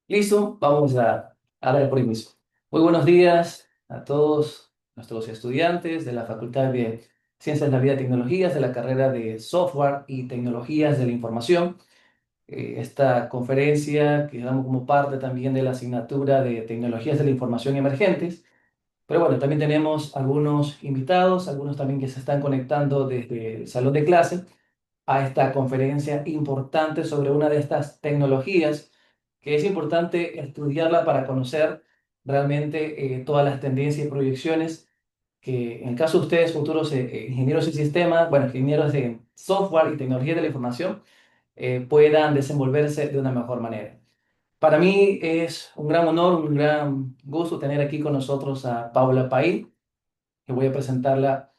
Listo, vamos a dar por inicio. Muy buenos días a todos nuestros estudiantes de la Facultad de Ciencias de la Vida y Tecnologías, de la carrera de Software y Tecnologías de la Información. Esta conferencia que damos como parte también de la asignatura de Tecnologías de la Información Emergentes. Pero bueno, también tenemos algunos invitados, algunos también que se están conectando desde el salón de clase a esta conferencia importante sobre una de estas tecnologías que es importante estudiarla para conocer realmente todas las tendencias y proyecciones que en el caso de ustedes, futuros ingenieros de sistemas, bueno, ingenieros de software y tecnología de la información, puedan desenvolverse de una mejor manera. Para mí es un gran honor, un gran gusto tener aquí con nosotros a Paula Paín, que voy a presentarla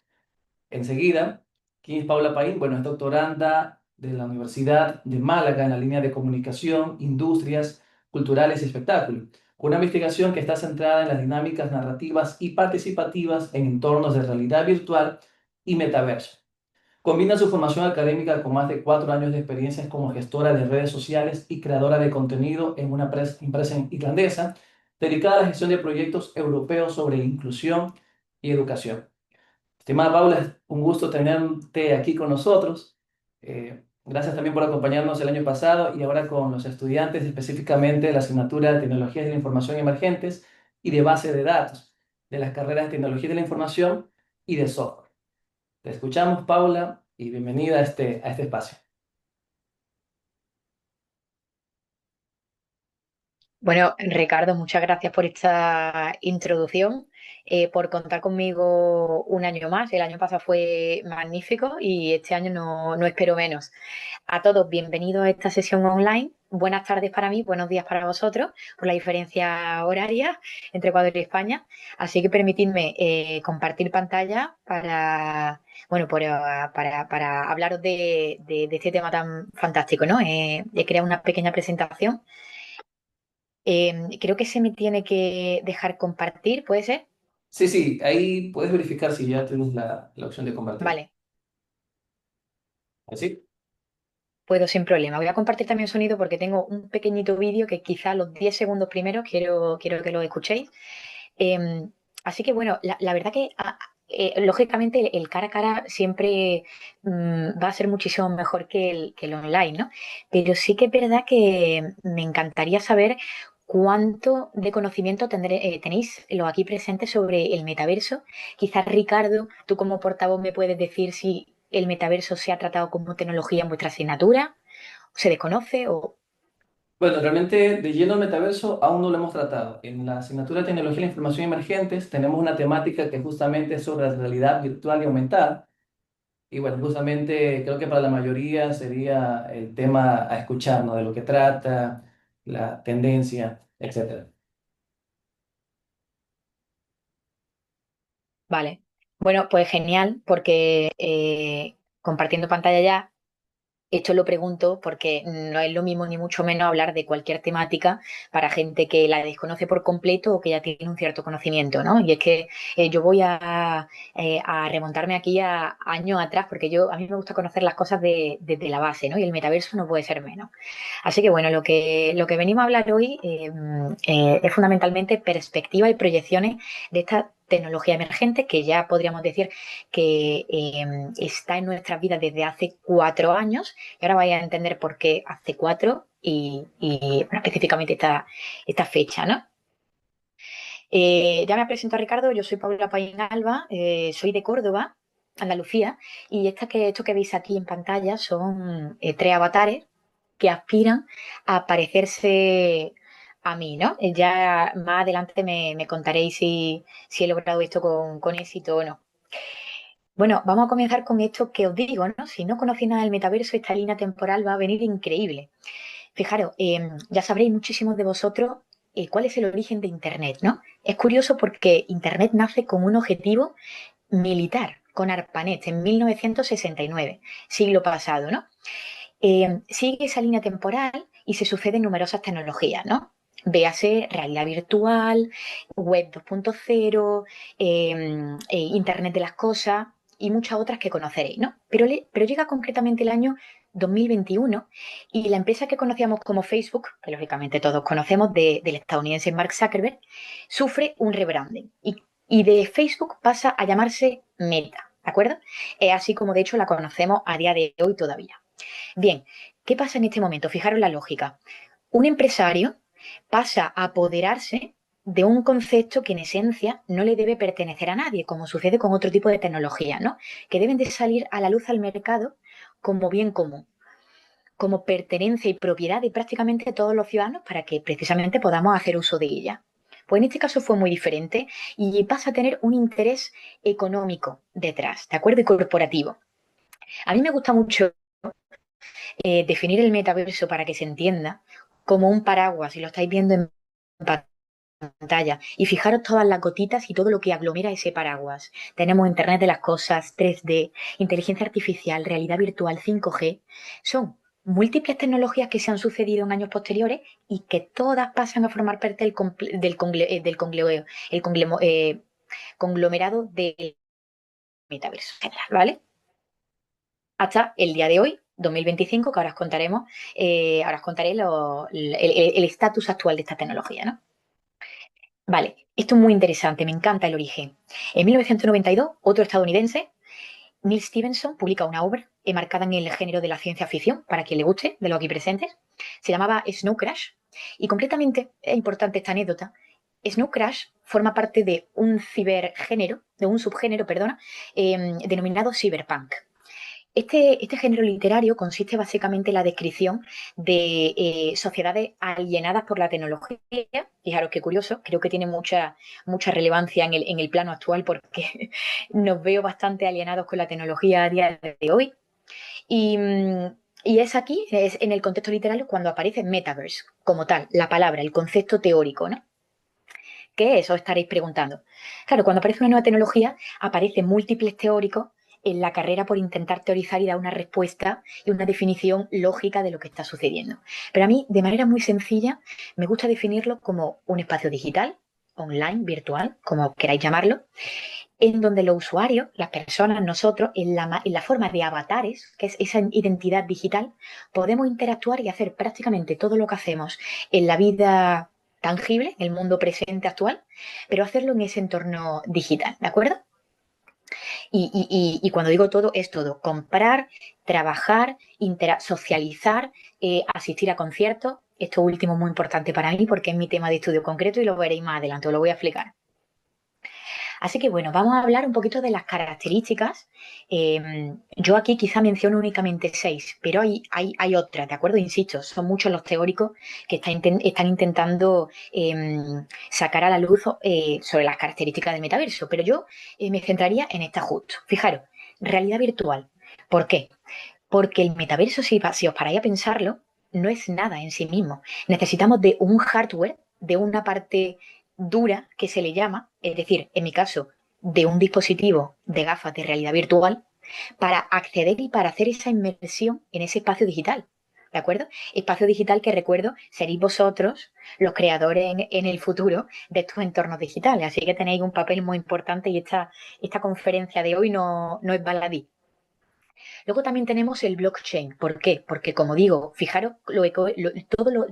enseguida. ¿Quién es Paula Paín? Bueno, es doctoranda de la Universidad de Málaga en la línea de comunicación, industrias, culturales y espectáculo, con una investigación que está centrada en las dinámicas narrativas y participativas en entornos de realidad virtual y metaverso. Combina su formación académica con más de 4 años de experiencia como gestora de redes sociales y creadora de contenido en una empresa irlandesa dedicada a la gestión de proyectos europeos sobre inclusión y educación. Estimada Paula, es un gusto tenerte aquí con nosotros. Gracias también por acompañarnos el año pasado y ahora con los estudiantes, específicamente de la asignatura de Tecnologías de la Información Emergentes y de Base de Datos, de las carreras de Tecnología de la Información y de Software. Te escuchamos, Paula, y bienvenida a este espacio. Bueno, Ricardo, muchas gracias por esta introducción, por contar conmigo un año más. El año pasado fue magnífico y este año no espero menos. A todos, bienvenidos a esta sesión online. Buenas tardes para mí, buenos días para vosotros, por la diferencia horaria entre Ecuador y España. Así que permitidme compartir pantalla para hablaros de este tema tan fantástico, ¿no? He creado una pequeña presentación. Creo que se me tiene que dejar compartir, ¿puede ser? Sí, sí, ahí puedes verificar si ya tienes la opción de compartir. Vale, ¿Así? puedo sin problema. Voy a compartir también sonido porque tengo un pequeño vídeo que quizá los 10 segundos primeros quiero que lo escuchéis. Eh, Así que bueno, la verdad que lógicamente el cara a cara siempre va a ser muchísimo mejor que el online, ¿no? Pero sí que es verdad que me encantaría saber cuánto de conocimiento tenéis los aquí presentes sobre el metaverso. Quizás Ricardo, tú como portavoz me puedes decir si el metaverso se ha tratado como tecnología en vuestra asignatura, se desconoce o... Bueno, realmente de lleno el metaverso aún no lo hemos tratado. En la asignatura de Tecnología de la Información y Emergentes tenemos una temática que justamente es sobre la realidad virtual y aumentada. Y bueno, justamente creo que para la mayoría sería el tema a escuchar, ¿no? De lo que trata, la tendencia, etcétera. Vale. Bueno, pues genial, porque compartiendo pantalla ya. Esto lo pregunto porque no es lo mismo ni mucho menos hablar de cualquier temática para gente que la desconoce por completo o que ya tiene un cierto conocimiento, ¿no? Y es que yo voy a remontarme aquí a años atrás porque a mí me gusta conocer las cosas desde la base, ¿no? Y el metaverso no puede ser menos. Así que bueno, lo que venimos a hablar hoy es fundamentalmente perspectiva y proyecciones de esta tecnología emergente que ya podríamos decir que está en nuestras vidas desde hace 4 años y ahora vais a entender por qué hace 4 bueno, específicamente esta fecha, ¿no? Ya me presento a Ricardo, yo soy Paula Paín Alba, soy de Córdoba, Andalucía, y esto que veis aquí en pantalla son 3 avatares que aspiran a parecerse a mí, ¿no? Ya más adelante me contaréis si he logrado esto con éxito o no. Bueno, vamos a comenzar con esto que os digo, ¿no? Si no conocéis nada del metaverso, esta línea temporal va a venir increíble. Fijaros, ya sabréis muchísimos de vosotros cuál es el origen de Internet, ¿no? Es curioso porque Internet nace con un objetivo militar, con ARPANET en 1969, siglo pasado, ¿no? Sigue esa línea temporal y se suceden numerosas tecnologías, ¿no? Véase realidad virtual, web 2.0, Internet de las cosas y muchas otras que conoceréis, ¿no? Pero llega concretamente el año 2021 y la empresa que conocíamos como Facebook, que lógicamente todos conocemos del estadounidense Mark Zuckerberg, sufre un rebranding y de Facebook pasa a llamarse Meta, ¿de acuerdo? Así como de hecho la conocemos a día de hoy todavía. Bien, ¿qué pasa en este momento? Fijaros la lógica. Un empresario pasa a apoderarse de un concepto que en esencia no le debe pertenecer a nadie, como sucede con otro tipo de tecnología, ¿no? Que deben de salir a la luz al mercado como bien común, como pertenencia y propiedad de prácticamente todos los ciudadanos para que precisamente podamos hacer uso de ella. Pues en este caso fue muy diferente y pasa a tener un interés económico detrás, ¿de acuerdo? Y corporativo. A mí me gusta mucho definir el metaverso para que se entienda como un paraguas, si lo estáis viendo en pantalla, y fijaros todas las gotitas y todo lo que aglomera ese paraguas. Tenemos Internet de las cosas, 3D, inteligencia artificial, realidad virtual, 5G. Son múltiples tecnologías que se han sucedido en años posteriores y que todas pasan a formar parte del conglomerado del metaverso general, ¿vale? Hasta el día de hoy, 2025, que ahora os contaremos, ahora os contaré el estatus actual de esta tecnología, ¿no? Vale, esto es muy interesante, me encanta el origen. En 1992, otro estadounidense, Neil Stevenson, publica una obra enmarcada en el género de la ciencia ficción, para quien le guste, de los aquí presentes. Se llamaba Snow Crash. Y concretamente, es importante esta anécdota, Snow Crash forma parte de un cibergénero, de un subgénero, perdona, denominado cyberpunk. Este género literario consiste básicamente en la descripción de sociedades alienadas por la tecnología. Fijaros qué curioso, creo que tiene mucha relevancia en el plano actual porque nos veo bastante alienados con la tecnología a día de hoy. Y, y es aquí, es en el contexto literario, cuando aparece metaverse como tal, la palabra, el concepto teórico, ¿no? ¿Qué es? Os estaréis preguntando. Claro, cuando aparece una nueva tecnología, aparecen múltiples teóricos en la carrera por intentar teorizar y dar una respuesta y una definición lógica de lo que está sucediendo. Pero a mí, de manera muy sencilla, me gusta definirlo como un espacio digital, online, virtual, como queráis llamarlo, en donde los usuarios, las personas, nosotros, en la forma de avatares, que es esa identidad digital, podemos interactuar y hacer prácticamente todo lo que hacemos en la vida tangible, en el mundo presente actual, pero hacerlo en ese entorno digital, ¿de acuerdo? Y cuando digo todo, es todo. Comprar, trabajar, socializar, asistir a conciertos. Esto último es muy importante para mí porque es mi tema de estudio concreto y lo veréis más adelante, os lo voy a explicar. Así que bueno, vamos a hablar un poquito de las características. Yo aquí quizá menciono únicamente 6, pero hay otras, ¿de acuerdo? Insisto, son muchos los teóricos que están intentando sacar a la luz sobre las características del metaverso, pero yo me centraría en esta justo. Fijaros, realidad virtual. ¿Por qué? Porque el metaverso, si os paráis a pensarlo, no es nada en sí mismo. Necesitamos de un hardware, de una parte dura que se le llama, es decir, en mi caso, de un dispositivo de gafas de realidad virtual, para acceder y para hacer esa inmersión en ese espacio digital. ¿De acuerdo? Espacio digital que recuerdo seréis vosotros los creadores en el futuro de estos entornos digitales. Así que tenéis un papel muy importante y esta conferencia de hoy no es baladí. Luego también tenemos el blockchain. ¿Por qué? Porque, como digo, fijaros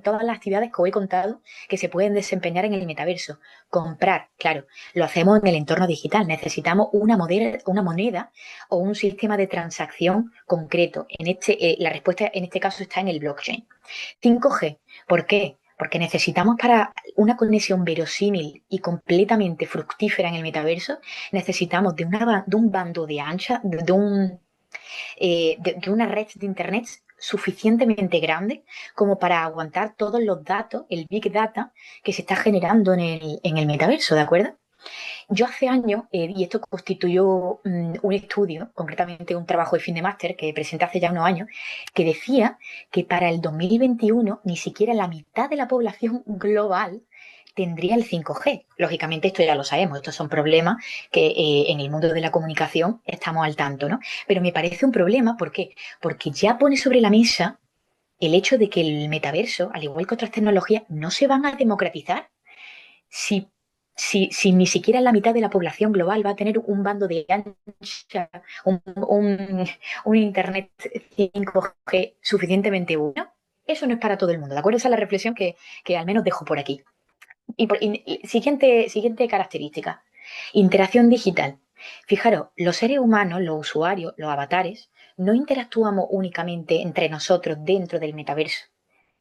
todas las actividades que os he contado que se pueden desempeñar en el metaverso. Comprar, claro, lo hacemos en el entorno digital. Necesitamos una moneda o un sistema de transacción concreto. La respuesta en este caso está en el blockchain. 5G, ¿por qué? Porque necesitamos para una conexión verosímil y completamente fructífera en el metaverso, necesitamos de un bando de ancha, de una red de Internet suficientemente grande como para aguantar todos los datos, el Big Data que se está generando en el metaverso, ¿de acuerdo? Yo hace años, y esto constituyó un estudio, concretamente un trabajo de fin de máster que presenté hace ya unos años, que decía que para el 2021 ni siquiera la mitad de la población global tendría el 5G. Lógicamente esto ya lo sabemos, estos son problemas que en el mundo de la comunicación estamos al tanto, ¿no? Pero me parece un problema, ¿por qué? Porque ya pone sobre la mesa el hecho de que el metaverso, al igual que otras tecnologías, no se van a democratizar si si ni siquiera la mitad de la población global va a tener un bando de ancha, un internet 5G suficientemente bueno, eso no es para todo el mundo, ¿de acuerdo? Esa es la reflexión que al menos dejo por aquí. Siguiente característica, interacción digital. Fijaros, los seres humanos, los usuarios, los avatares, no interactuamos únicamente entre nosotros dentro del metaverso.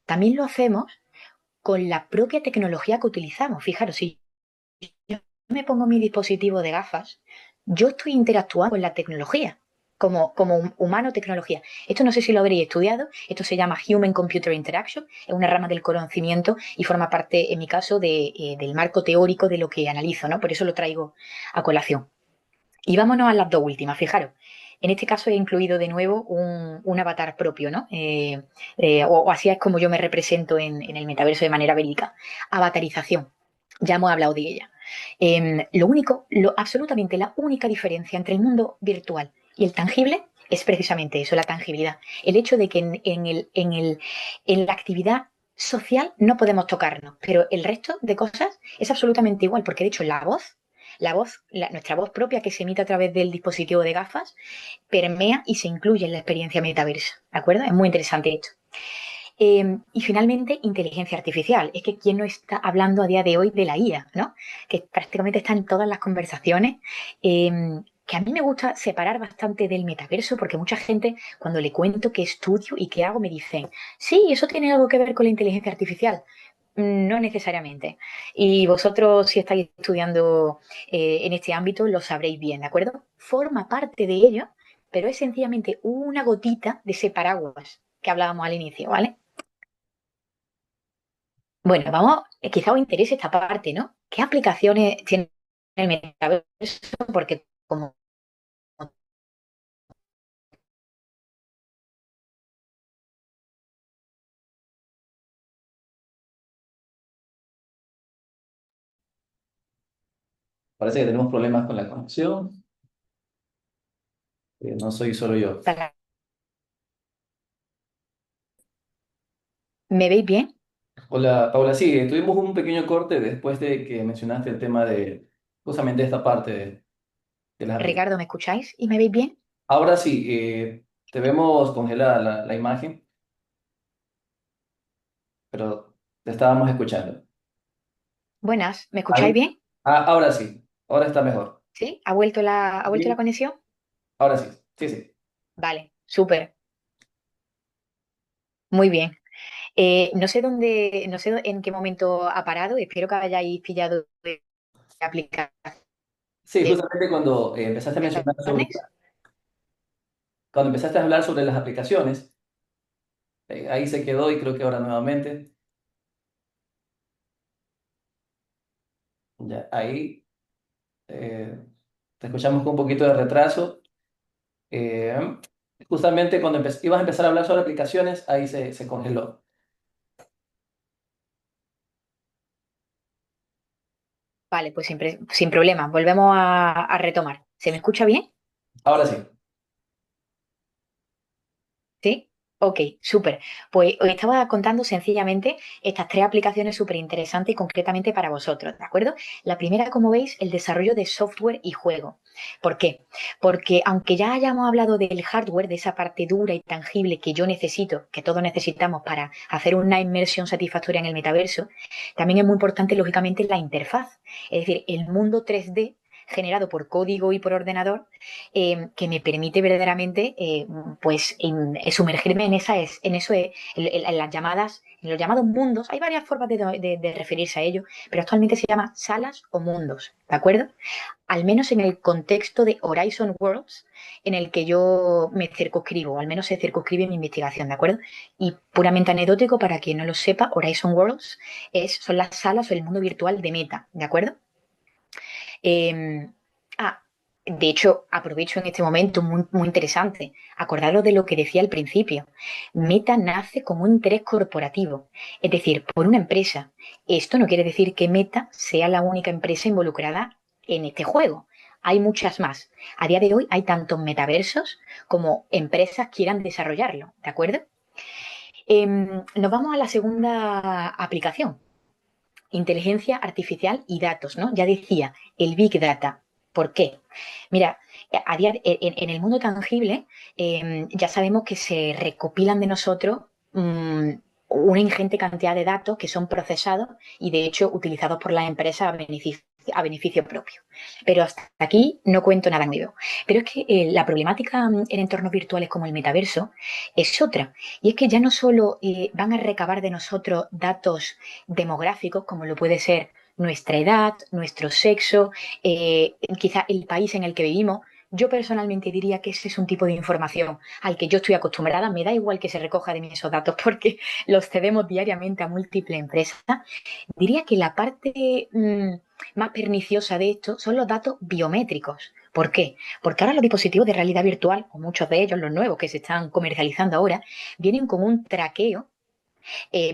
También lo hacemos con la propia tecnología que utilizamos. Fijaros, si yo me pongo mi dispositivo de gafas, yo estoy interactuando con la tecnología, como humano tecnología. Esto no sé si lo habréis estudiado, esto se llama Human Computer Interaction, es una rama del conocimiento y forma parte, en mi caso, del marco teórico de lo que analizo, ¿no? Por eso lo traigo a colación. Y vámonos a las dos últimas, fijaros. En este caso he incluido de nuevo un avatar propio, ¿no? O así es como yo me represento en el metaverso de manera verídica. Avatarización. Ya hemos hablado de ella. Absolutamente la única diferencia entre el mundo virtual y el tangible es precisamente eso, la tangibilidad. El hecho de que en la actividad social no podemos tocarnos, pero el resto de cosas es absolutamente igual, porque de hecho nuestra voz propia que se emite a través del dispositivo de gafas, permea y se incluye en la experiencia metaversa. ¿De acuerdo? Es muy interesante esto. Y finalmente, inteligencia artificial. Es que quién no está hablando a día de hoy de la IA, ¿no? Que prácticamente está en todas las conversaciones. Que a mí me gusta separar bastante del metaverso porque mucha gente cuando le cuento qué estudio y qué hago me dicen, sí, eso tiene algo que ver con la inteligencia artificial. No necesariamente. Y vosotros, si estáis estudiando en este ámbito, lo sabréis bien, ¿de acuerdo? Forma parte de ello, pero es sencillamente una gotita de ese paraguas que hablábamos al inicio, ¿vale? Bueno, quizá os interese esta parte, ¿no? ¿Qué aplicaciones tiene el metaverso? Porque como Parece que tenemos problemas con la conexión. No soy solo yo. ¿me veis bien? Hola, Paula. Sí, tuvimos un pequeño corte después de que mencionaste el tema de justamente esta parte de las aplicaciones. Ricardo, ¿me escucháis y me veis bien? Ahora sí, te vemos congelada la imagen, pero te estábamos escuchando. Buenas, ¿me escucháis Ahí- bien? Ahora sí, ahora está mejor. ¿Sí? ¿Ha vuelto la Sí, conexión? ahora sí, sí, sí. Vale, súper, muy bien. No sé en qué momento ha parado, espero que hayáis pillado de Sí, justamente cuando empezaste a mencionar aplicaciones. cuando empezaste a hablar sobre las aplicaciones, ahí se quedó y creo que ahora nuevamente, ya, ahí eh, te escuchamos con un poquito de retraso. Eh, Justamente cuando ibas a empezar a hablar sobre aplicaciones, ahí se congeló. Vale, pues sin problema, volvemos a retomar. ¿Se me escucha bien? Ahora sí. ¿Sí? Ok, súper. Pues os estaba contando sencillamente estas tres aplicaciones súper interesantes y concretamente para vosotros, ¿de acuerdo? La primera, como veis, el desarrollo de software y juego. ¿Por qué? Porque aunque ya hayamos hablado del hardware, de esa parte dura y tangible que yo necesito, que todos necesitamos para hacer una inmersión satisfactoria en el metaverso, también es muy importante, lógicamente, la interfaz. Es decir, el mundo 3D generado por código y por ordenador que me permite verdaderamente sumergirme en eso, en las llamadas, en los llamados mundos. Hay varias formas de referirse a ello, pero actualmente se llama salas o mundos, ¿de acuerdo? Al menos en el contexto de Horizon Worlds, en el que yo me circunscribo, o al menos se circunscribe mi investigación, ¿de acuerdo? Y puramente anecdótico, para quien no lo sepa, Horizon Worlds son las salas o el mundo virtual de Meta, ¿de acuerdo? Eh, ah, de hecho, aprovecho en este momento muy, muy interesante. Acordaros de lo que decía al principio. Meta nace como un interés corporativo, es decir, por una empresa. Esto no quiere decir que Meta sea la única empresa involucrada en este juego. Hay muchas más. A día de hoy hay tantos metaversos como empresas quieran desarrollarlo, ¿de acuerdo? Nos vamos a la segunda aplicación. inteligencia artificial y datos, ¿no? Ya decía, el Big Data. ¿Por qué? Mira, en el mundo tangible ya sabemos que se recopilan de nosotros una ingente cantidad de datos que son procesados y de hecho utilizados por las empresas a beneficio propio. Pero hasta aquí no cuento nada nuevo. Pero es que la problemática en entornos virtuales como el metaverso es otra. Y es que ya no solo van a recabar de nosotros datos demográficos, como lo puede ser nuestra edad, nuestro sexo, quizá el país en el que vivimos. Yo personalmente diría que ese es un tipo de información al que yo estoy acostumbrada. Me da igual que se recoja de mí esos datos porque los cedemos diariamente a múltiples empresas. Diría que la parte más perniciosa de esto son los datos biométricos. ¿Por qué? Porque ahora los dispositivos de realidad virtual, o muchos de ellos, los nuevos que se están comercializando ahora, vienen con un traqueo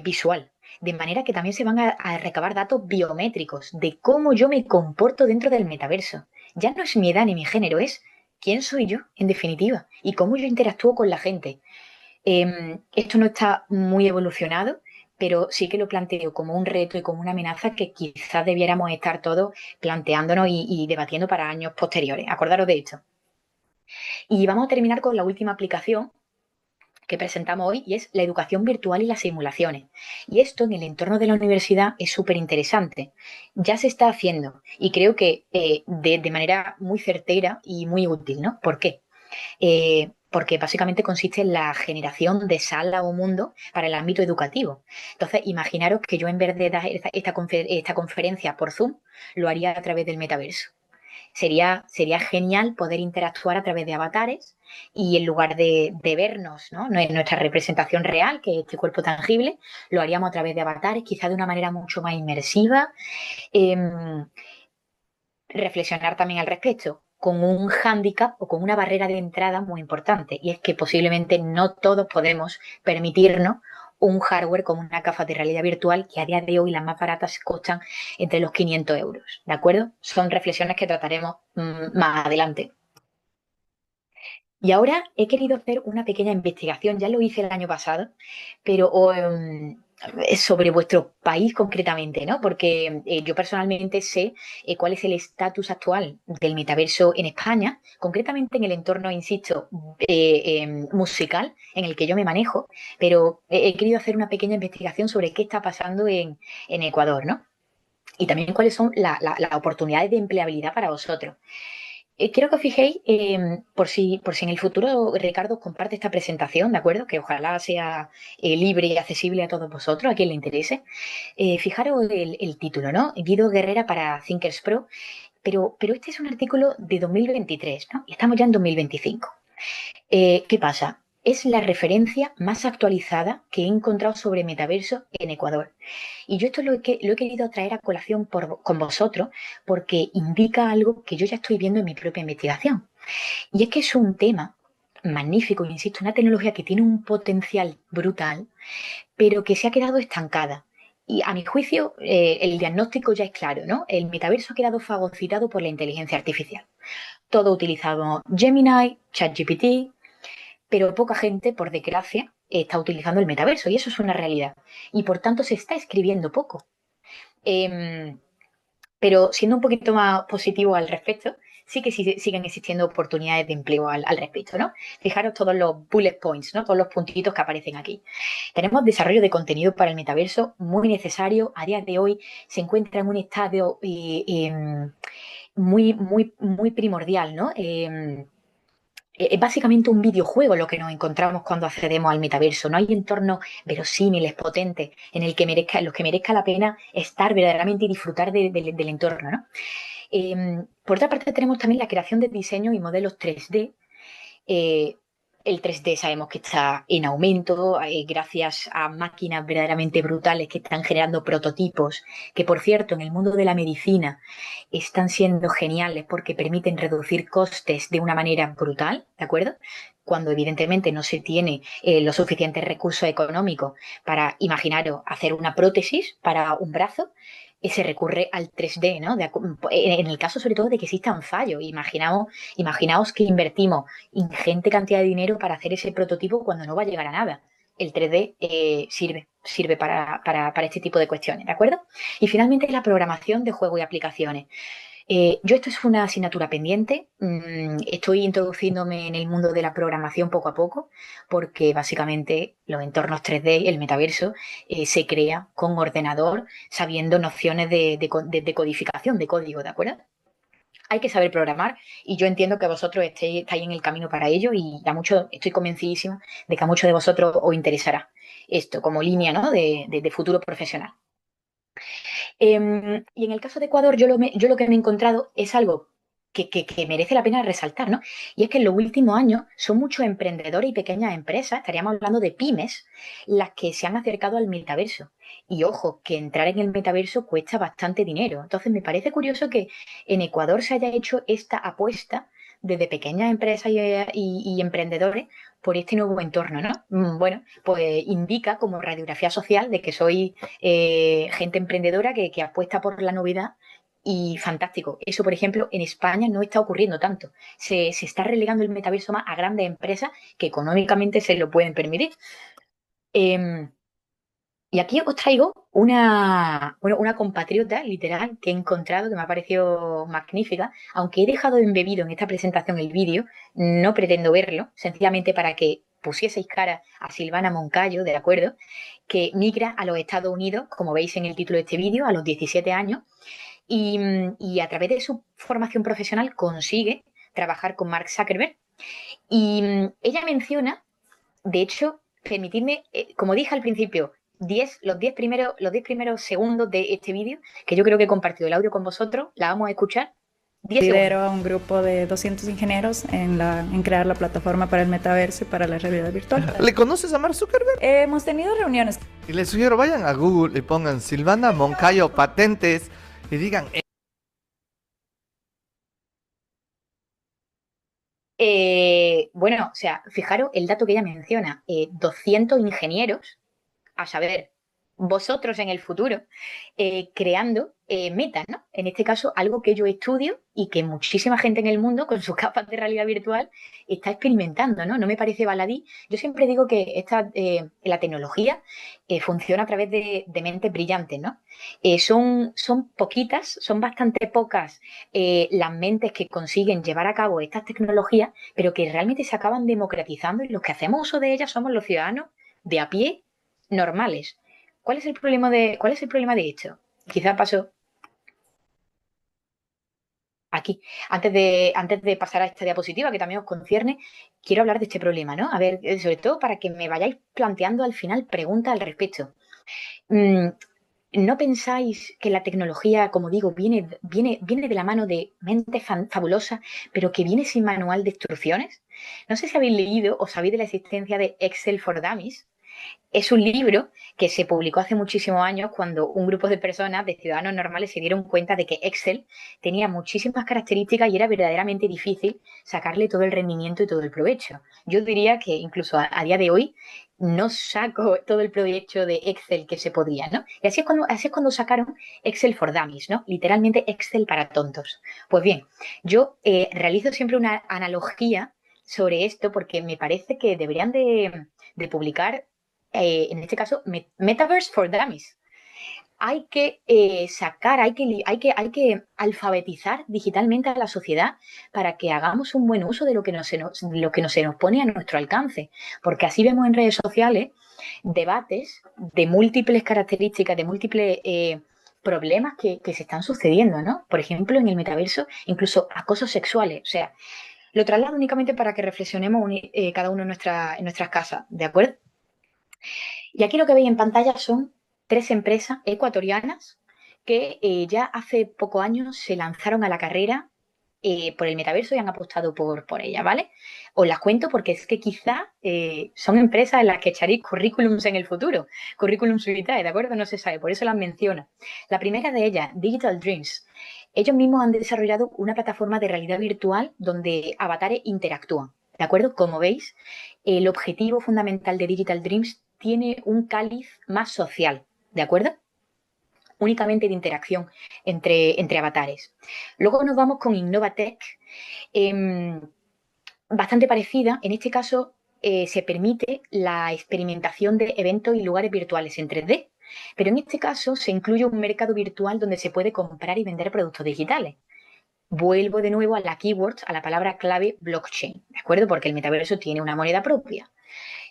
visual. De manera que también se van a recabar datos biométricos de cómo yo me comporto dentro del metaverso. Ya no es mi edad ni mi género, es quién soy yo, en definitiva, y cómo yo interactúo con la gente. Esto no está muy evolucionado, pero sí que lo planteo como un reto y como una amenaza que quizás debiéramos estar todos planteándonos y debatiendo para años posteriores. Acordaros de esto. Y vamos a terminar con la última aplicación que presentamos hoy y es la educación virtual y las simulaciones. Y esto en el entorno de la universidad es súper interesante. Ya se está haciendo y creo que de manera muy certera y muy útil, ¿no? ¿Por qué? Porque básicamente consiste en la generación de sala o mundo para el ámbito educativo. Entonces, imaginaros que yo en vez de dar esta conferencia por Zoom, lo haría a través del metaverso. Sería genial poder interactuar a través de avatares y en lugar de vernos, ¿no? En nuestra representación real, que es este cuerpo tangible, lo haríamos a través de avatares, quizá de una manera mucho más inmersiva. Eh, Reflexionar también al respecto con un hándicap o con una barrera de entrada muy importante, y es que posiblemente no todos podemos permitirnos un hardware como una gafas de realidad virtual que a día de hoy las más baratas costan entre los 500 euros, ¿de acuerdo? Son reflexiones que trataremos más adelante. Y ahora he querido hacer una pequeña investigación, ya lo hice el año pasado, pero sobre vuestro país concretamente, ¿no? Porque yo personalmente sé cuál es el estatus actual del metaverso en España, concretamente en el entorno, insisto, musical en el que yo me manejo, pero he querido hacer una pequeña investigación sobre qué está pasando en Ecuador, ¿no? Y también cuáles son las oportunidades de empleabilidad para vosotros. Quiero que os fijéis, por si en el futuro Ricardo os comparte esta presentación, ¿de acuerdo? Que ojalá sea libre y accesible a todos vosotros, a quien le interese. Fijaros el título, ¿no? Guido Guerrera para Thinkers Pro, pero este es un artículo de 2023, ¿no? Y estamos ya en 2025. ¿Qué pasa? Es la referencia más actualizada que he encontrado sobre metaverso en Ecuador. Y yo esto lo he querido traer a colación con vosotros porque indica algo que yo ya estoy viendo en mi propia investigación. Y es que es un tema magnífico, insisto, una tecnología que tiene un potencial brutal, pero que se ha quedado estancada. Y a mi juicio, el diagnóstico ya es claro, ¿no? El metaverso ha quedado fagocitado por la inteligencia artificial. Todo utilizado Gemini, ChatGPT, pero poca gente, por desgracia, está utilizando el metaverso y eso es una realidad. Y por tanto se está escribiendo poco. Eh, pero siendo un poquito más positivo al respecto, sí que siguen existiendo oportunidades de empleo al respecto, ¿no? Fijaros todos los bullet points, ¿no? Todos los puntitos que aparecen aquí. Tenemos desarrollo de contenido para el metaverso muy necesario. A día de hoy se encuentra en un estadio muy primordial, ¿no? Es básicamente un videojuego lo que nos encontramos cuando accedemos al metaverso. No hay entornos verosímiles, potentes, en los que merezca la pena estar verdaderamente y disfrutar del entorno, ¿no? Por otra parte, tenemos también la creación de diseños y modelos 3D. Eh, el 3D sabemos que está en aumento gracias a máquinas verdaderamente brutales que están generando prototipos, que por cierto en el mundo de la medicina están siendo geniales porque permiten reducir costes de una manera brutal, ¿de acuerdo? Cuando evidentemente no se tiene los suficientes recursos económicos para, imaginaros, hacer una prótesis para un brazo, se recurre al 3D, ¿no? En el caso sobre todo de que existan fallos. Imaginaos que invertimos ingente cantidad de dinero para hacer ese prototipo cuando no va a llegar a nada. el 3D sirve para este tipo de cuestiones, ¿de acuerdo? Y finalmente la programación de juegos y aplicaciones. Yo esto es una asignatura pendiente, estoy introduciéndome en el mundo de la programación poco a poco, porque básicamente los entornos 3D, el metaverso, se crea con ordenador, sabiendo nociones de codificación, de código, ¿de acuerdo? Hay que saber programar y yo entiendo que vosotros estáis en el camino para ello y a mucho, estoy convencidísima de que a muchos de vosotros os interesará esto como línea, ¿no? de futuro profesional. Y en el caso de Ecuador, yo lo que me he encontrado es algo que merece la pena resaltar, ¿no? Y es que en los últimos años son muchos emprendedores y pequeñas empresas, estaríamos hablando de pymes, las que se han acercado al metaverso. Y ojo, que entrar en el metaverso cuesta bastante dinero. Entonces me parece curioso que en Ecuador se haya hecho esta apuesta desde pequeñas empresas y emprendedores por este nuevo entorno, ¿no? Bueno, pues indica como radiografía social de que soy gente emprendedora que apuesta por la novedad y fantástico. Eso, por ejemplo, en España no está ocurriendo tanto. Se está relegando el metaverso más a grandes empresas que económicamente se lo pueden permitir. Eh, y aquí os traigo una compatriota, literal, que he encontrado, que me ha parecido magnífica. Aunque he dejado embebido en esta presentación el vídeo, no pretendo verlo, sencillamente para que pusieseis cara a Silvana Moncayo, ¿de acuerdo? Que migra a los Estados Unidos, como veis en el título de este vídeo, a los 17 años, y a través de su formación profesional consigue trabajar con Mark Zuckerberg. Y ella menciona, de hecho, permitidme, como dije al principio, los 10 primeros segundos de este vídeo, que yo creo que he compartido el audio con vosotros, la vamos a escuchar. 10 Lidero segundos. a un grupo de 200 ingenieros en crear la plataforma para el metaverso y para la realidad virtual. ¿Le conoces a Mark Zuckerberg? Hemos tenido reuniones. Y les sugiero, vayan a Google y pongan Silvana Moncayo Patentes y digan... Bueno, o sea, fijaros el dato que ella menciona, 200 ingenieros, a saber, vosotros en el futuro, creando metas, ¿no? En este caso, algo que yo estudio y que muchísima gente en el mundo, con sus capas de realidad virtual, está experimentando, ¿no? No me parece baladí. Yo siempre digo que la tecnología funciona a través de mentes brillantes, ¿no? Son poquitas, son bastante pocas las mentes que consiguen llevar a cabo estas tecnologías, pero que realmente se acaban democratizando y los que hacemos uso de ellas somos los ciudadanos de a pie normales. ¿Cuál es el problema de esto? Quizá paso aquí. Antes de pasar a esta diapositiva, que también os concierne, quiero hablar de este problema, ¿no? A ver, sobre todo para que me vayáis planteando al final preguntas al respecto. ¿No pensáis que la tecnología, como digo, viene de la mano de mentes fabulosas, pero que viene sin manual de instrucciones? No sé si habéis leído o sabéis de la existencia de Excel for Dummies. Es un libro que se publicó hace muchísimos años cuando un grupo de personas, de ciudadanos normales, se dieron cuenta de que Excel tenía muchísimas características y era verdaderamente difícil sacarle todo el rendimiento y todo el provecho. Yo diría que incluso a día de hoy no saco todo el provecho de Excel que se podría, ¿no? Y así es cuando sacaron Excel for Dummies, ¿no? Literalmente Excel para tontos. Pues bien, yo realizo siempre una analogía sobre esto porque me parece que deberían de publicar en este caso, Metaverse for Dummies. Hay que sacar, hay que alfabetizar digitalmente a la sociedad para que hagamos un buen uso de lo que se nos pone a nuestro alcance. Porque así vemos en redes sociales debates de múltiples características, de múltiples problemas que se están sucediendo, ¿no? Por ejemplo, en el metaverso, incluso acosos sexuales. O sea, lo traslado únicamente para que reflexionemos cada uno en nuestras casas, ¿de acuerdo? Y aquí lo que veis en pantalla son 3 empresas ecuatorianas que ya hace pocos años se lanzaron a la carrera por el metaverso y han apostado por ella, ¿vale? Os las cuento porque es que quizá son empresas en las que echaréis currículums en el futuro, currículums vitae, ¿de acuerdo? No se sabe, por eso las menciono. La primera de ellas, Digital Dreams. Ellos mismos han desarrollado una plataforma de realidad virtual donde avatares interactúan, ¿de acuerdo? Como veis, el objetivo fundamental de Digital Dreams tiene un cáliz más social, ¿de acuerdo? Únicamente de interacción entre avatares. Luego nos vamos con Innovatech, bastante parecida. En este caso, se permite la experimentación de eventos y lugares virtuales en 3D. Pero en este caso se incluye un mercado virtual donde se puede comprar y vender productos digitales. Vuelvo de nuevo a la keyword, a la palabra clave blockchain, ¿de acuerdo? Porque el metaverso tiene una moneda propia.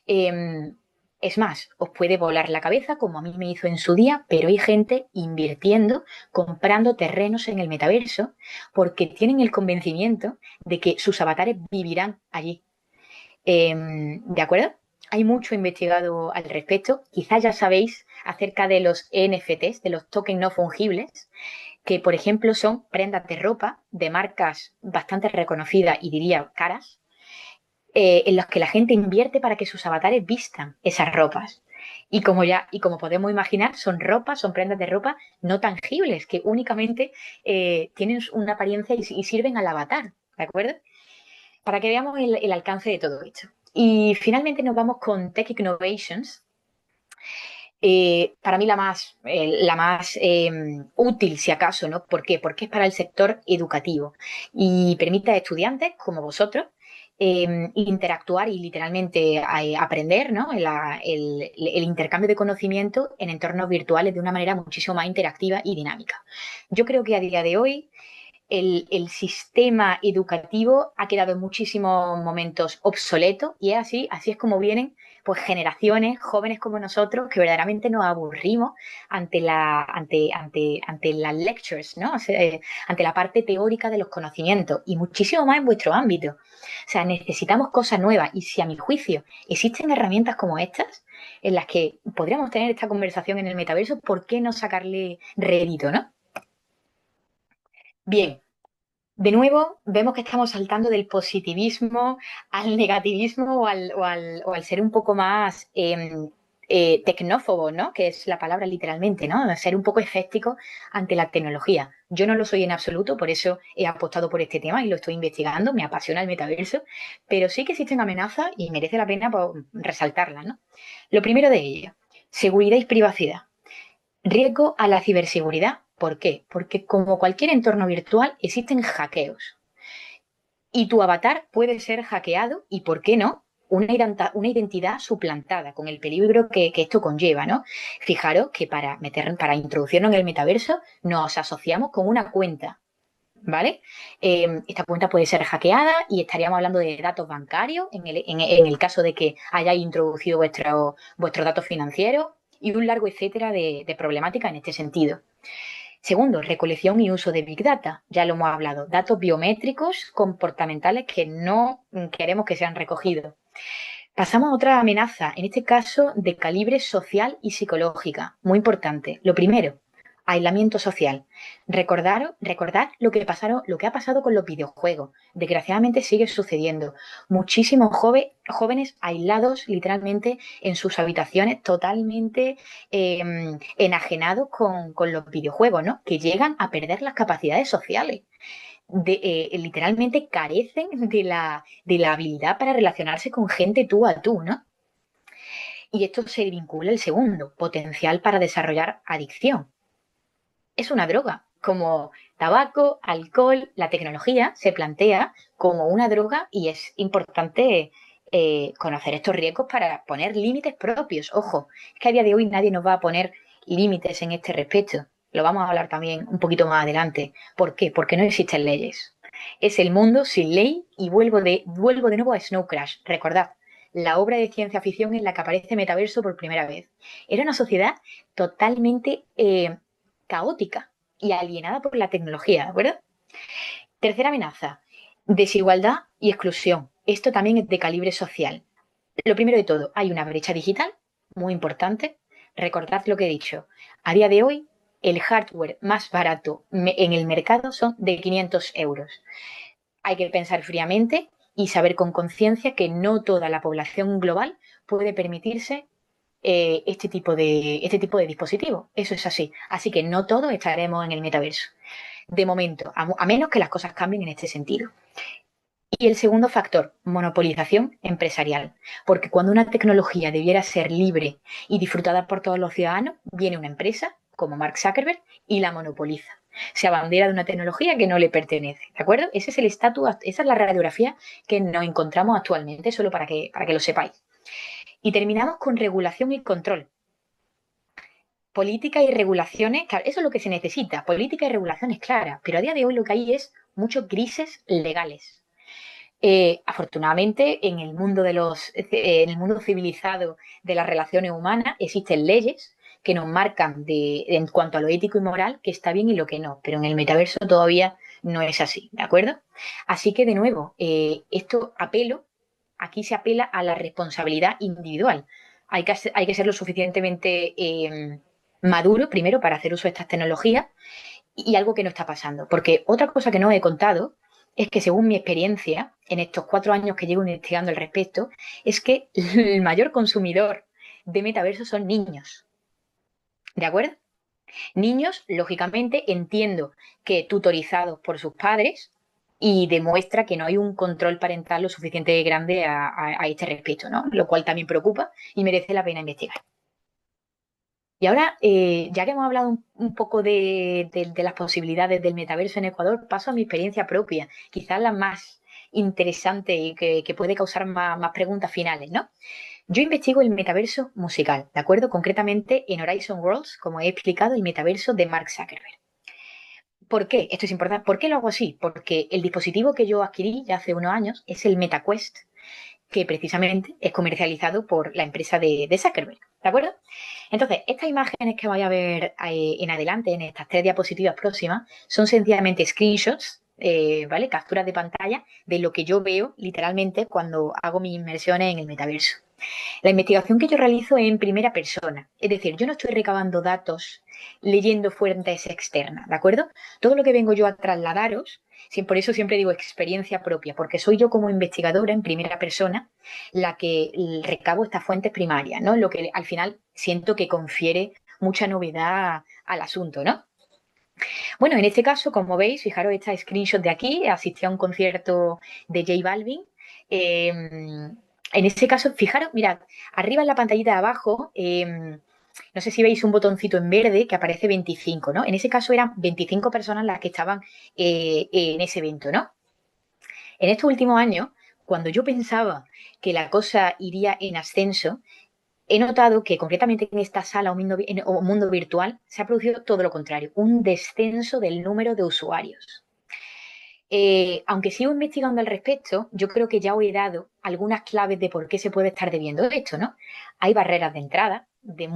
Es más, os puede volar la cabeza, como a mí me hizo en su día, pero hay gente invirtiendo, comprando terrenos en el metaverso, porque tienen el convencimiento de que sus avatares vivirán allí. ¿De acuerdo? Hay mucho investigado al respecto. Quizás ya sabéis acerca de los NFTs, de los tokens no fungibles, que por ejemplo son prendas de ropa de marcas bastante reconocidas y diría caras, en los que la gente invierte para que sus avatares vistan esas ropas. Y como podemos imaginar, son prendas de ropa no tangibles, que únicamente tienen una apariencia y sirven al avatar, ¿de acuerdo? Para que veamos el alcance de todo esto. Y finalmente nos vamos con Tech Innovations. Para mí la más útil, si acaso, ¿no? ¿Por qué? Porque es para el sector educativo y permite a estudiantes como vosotros interactuar y literalmente aprender, ¿no? El intercambio de conocimiento en entornos virtuales de una manera muchísimo más interactiva y dinámica. Yo creo que a día de hoy el sistema educativo ha quedado en muchísimos momentos obsoleto y así es como vienen pues generaciones jóvenes como nosotros que verdaderamente nos aburrimos ante las lectures, ¿no? Ante la parte teórica de los conocimientos y muchísimo más en vuestro ámbito. O sea, necesitamos cosas nuevas y si a mi juicio existen herramientas como estas en las que podríamos tener esta conversación en el metaverso, ¿por qué no sacarle rédito, no? Bien, de nuevo, vemos que estamos saltando del positivismo al negativismo o al ser un poco más tecnófobo, ¿no? Que es la palabra literalmente, ¿no? Ser un poco escéptico ante la tecnología. Yo no lo soy en absoluto, por eso he apostado por este tema y lo estoy investigando, me apasiona el metaverso, pero sí que existen amenazas y merece la pena pues, resaltarlas, ¿no? Lo primero de ello, seguridad y privacidad. Riesgo a la ciberseguridad. ¿Por qué? Porque como cualquier entorno virtual existen hackeos y tu avatar puede ser hackeado y, ¿por qué no? Una identidad suplantada con el peligro que esto conlleva, ¿no? Fijaros que para introducirnos en el metaverso nos asociamos con una cuenta, ¿vale? Esta cuenta puede ser hackeada y estaríamos hablando de datos bancarios en el caso de que hayáis introducido vuestros datos financieros y un largo etcétera de problemática en este sentido. Segundo, recolección y uso de Big Data. Ya lo hemos hablado. Datos biométricos comportamentales que no queremos que sean recogidos. Pasamos a otra amenaza, en este caso de calibre social y psicológica. Muy importante. Lo primero, aislamiento social. Recordad lo que ha pasado con los videojuegos. Desgraciadamente sigue sucediendo. Muchísimos jóvenes aislados literalmente en sus habitaciones, totalmente enajenados con los videojuegos, ¿no? Que llegan a perder las capacidades sociales. Literalmente carecen de la habilidad para relacionarse con gente tú a tú, ¿no? Y esto se vincula al segundo, potencial para desarrollar adicción. Es una droga, como tabaco, alcohol, la tecnología se plantea como una droga y es importante conocer estos riesgos para poner límites propios. Ojo, es que a día de hoy nadie nos va a poner límites en este respecto. Lo vamos a hablar también un poquito más adelante. ¿Por qué? Porque no existen leyes. Es el mundo sin ley y vuelvo de nuevo a Snow Crash. Recordad, la obra de ciencia ficción en la que aparece Metaverso por primera vez. Era una sociedad totalmente caótica y alienada por la tecnología, ¿de acuerdo? Tercera amenaza, desigualdad y exclusión. Esto también es de calibre social. Lo primero de todo, hay una brecha digital muy importante. Recordad lo que he dicho. A día de hoy, el hardware más barato en el mercado son de 500 euros. Hay que pensar fríamente y saber con conciencia que no toda la población global puede permitirse este tipo de dispositivo. Eso es así. Así que no todos estaremos en el metaverso. De momento, a menos que las cosas cambien en este sentido. Y el segundo factor, monopolización empresarial. Porque cuando una tecnología debiera ser libre y disfrutada por todos los ciudadanos, viene una empresa como Mark Zuckerberg y la monopoliza. se abandera de una tecnología que no le pertenece, ¿de acuerdo? Ese es el estatus, esa es la radiografía que nos encontramos actualmente, solo para que lo sepáis. Y terminamos con regulación y control. Política y regulaciones, claro, eso es lo que se necesita, política y regulaciones claras, pero a día de hoy lo que hay es muchos grises legales. Afortunadamente, en el mundo en el mundo civilizado de las relaciones humanas existen leyes que nos marcan en cuanto a lo ético y moral que está bien y lo que no, pero en el metaverso todavía no es así, ¿de acuerdo? Así que de nuevo, aquí se apela a la responsabilidad individual. Hay que ser lo suficientemente maduro primero para hacer uso de estas tecnologías y algo que no está pasando. Porque otra cosa que no he contado es que según mi experiencia, en estos 4 años que llevo investigando al respecto, es que el mayor consumidor de metaverso son niños. ¿De acuerdo? Niños, lógicamente, entiendo que tutorizados por sus padres y demuestra que no hay un control parental lo suficientemente grande a este respecto, ¿no? Lo cual también preocupa y merece la pena investigar. Y ahora, ya que hemos hablado un poco de las posibilidades del metaverso en Ecuador, paso a mi experiencia propia, quizás la más interesante y que puede causar más preguntas finales, ¿no? Yo investigo el metaverso musical, ¿de acuerdo? Concretamente en Horizon Worlds, como he explicado, el metaverso de Mark Zuckerberg. ¿Por qué? Esto es importante. ¿Por qué lo hago así? Porque el dispositivo que yo adquirí ya hace unos años es el MetaQuest, que precisamente es comercializado por la empresa de Zuckerberg, ¿de acuerdo? Entonces, estas imágenes que vais a ver en adelante, en estas 3 diapositivas próximas, son sencillamente screenshots, ¿vale? Capturas de pantalla de lo que yo veo literalmente cuando hago mis inmersiones en el metaverso. La investigación que yo realizo es en primera persona, es decir, yo no estoy recabando datos leyendo fuentes externas, ¿de acuerdo? Todo lo que vengo yo a trasladaros, por eso siempre digo experiencia propia, porque soy yo como investigadora en primera persona la que recabo estas fuentes primarias, ¿no? Lo que al final siento que confiere mucha novedad al asunto, ¿no? Bueno, en este caso, como veis, fijaros esta screenshot de aquí, asistí a un concierto de J Balvin. En este caso, fijaros, mirad, arriba en la pantallita de abajo, no sé si veis un botoncito en verde que aparece 25, ¿no? En ese caso eran 25 personas las que estaban en ese evento, ¿no? En estos últimos años, cuando yo pensaba que la cosa iría en ascenso, he notado que concretamente en esta sala o mundo virtual se ha producido todo lo contrario, un descenso del número de usuarios. Aunque sigo investigando al respecto, yo creo que ya os he dado algunas claves de por qué se puede estar debiendo esto, ¿no? Hay barreras de entrada de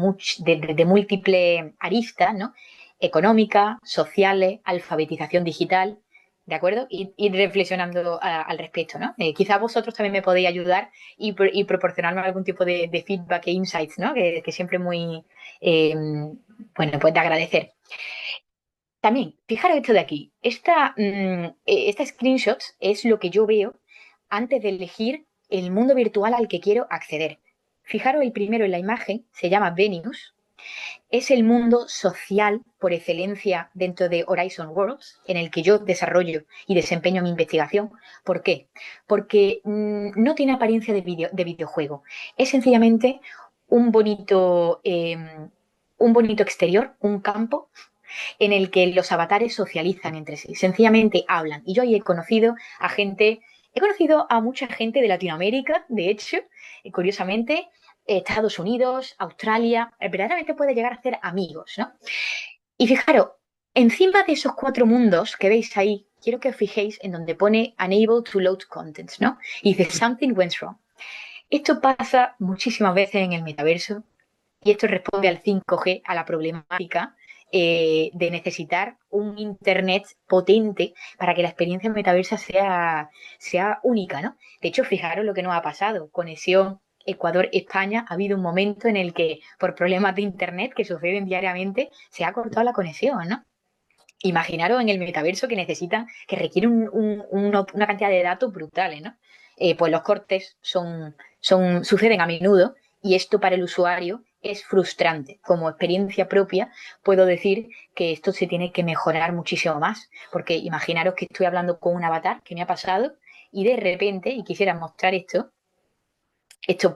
múltiples aristas, ¿no? Económicas, sociales, alfabetización digital, ¿de acuerdo? Ir reflexionando al respecto, ¿no? Quizás vosotros también me podéis ayudar y proporcionarme algún tipo de feedback e insights, ¿no? Que siempre muy, bueno, pues de agradecer. También, fijaros esto de aquí. Esta screenshot es lo que yo veo antes de elegir el mundo virtual al que quiero acceder. Fijaros el primero en la imagen, se llama Venus. Es el mundo social por excelencia dentro de Horizon Worlds, en el que yo desarrollo y desempeño mi investigación. ¿Por qué? Porque no tiene apariencia de videojuego. Es sencillamente un bonito exterior, un campo en el que los avatares socializan entre sí, sencillamente hablan. Y yo ahí he conocido a mucha gente de Latinoamérica, de hecho, curiosamente, Estados Unidos, Australia, verdaderamente puede llegar a ser amigos, ¿no? Y fijaros, encima de esos 4 mundos que veis ahí, quiero que os fijéis en donde pone unable to load contents, ¿no? Y dice something went wrong. Esto pasa muchísimas veces en el metaverso y esto responde al 5G, a la problemática de necesitar un internet potente para que la experiencia metaversa sea única, ¿no? De hecho, fijaros lo que nos ha pasado. Conexión Ecuador-España, ha habido un momento en el que, por problemas de internet que suceden diariamente, se ha cortado la conexión, ¿no? Imaginaros en el metaverso que requiere una cantidad de datos brutales, ¿no? Pues los cortes suceden a menudo y esto para el usuario es frustrante. Como experiencia propia puedo decir que esto se tiene que mejorar muchísimo más, porque imaginaros que estoy hablando con un avatar que me ha pasado y de repente, y quisiera mostrar esto